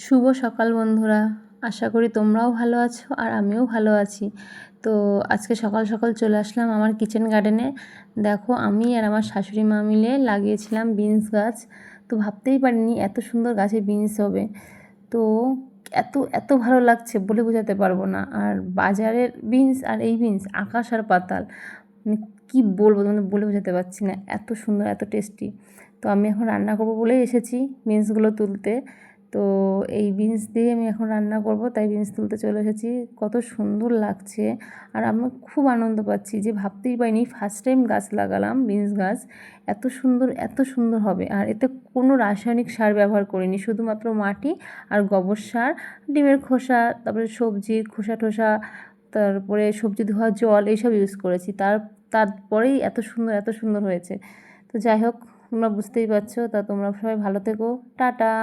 শুভ সকাল বন্ধুরা, আশা করি তোমরাও ভালো আছো আর আমিও ভালো আছি। তো আজকে সকাল সকাল চলে আসলাম আমার কিচেন গার্ডেনে। দেখো, আমি আর আমার শাশুড়ি মা মিলে লাগিয়েছিলাম বিনস গাছ। তো ভাবতেই পারিনি এত সুন্দর গাছে বিনস হবে। তো এত এত ভালো লাগছে বলে বোঝাতে পারবো না। আর বাজারের বিনস আর এই বিনস আকাশ আর পাতাল। মানে কী বলবো, তোমাদের বলে বোঝাতে পারছি না, এত সুন্দর এত টেস্টি। তো আমি এখন রান্না করবো বলেই এসেছি বিনসগুলো তুলতে। তো এই বিনস দিয়ে আমি এখন রান্না করব, তাই বিনস তুলতে চলে এসেছি। কত সুন্দর লাগছে আর আমি খুব আনন্দ পাচ্ছি যে ভাবতেই পারিনি ফার্স্ট টাইম গাছ লাগালাম বিনস গাছ, এত সুন্দর হবে। আর এতে কোনো রাসায়নিক সার ব্যবহার করিনি, শুধুমাত্র মাটি আর গোবর সার, ডিমের খোসা, তারপরে সবজির খোসা টোসা, তারপরে সবজি ধোয়া জল এইসব ইউজ করেছি। তারপরেই এত সুন্দর হয়েছে। তো যাই হোক, তোমরা বুঝতেই পারছো। তা তোমরা সবাই ভালো থেকো, টাটা।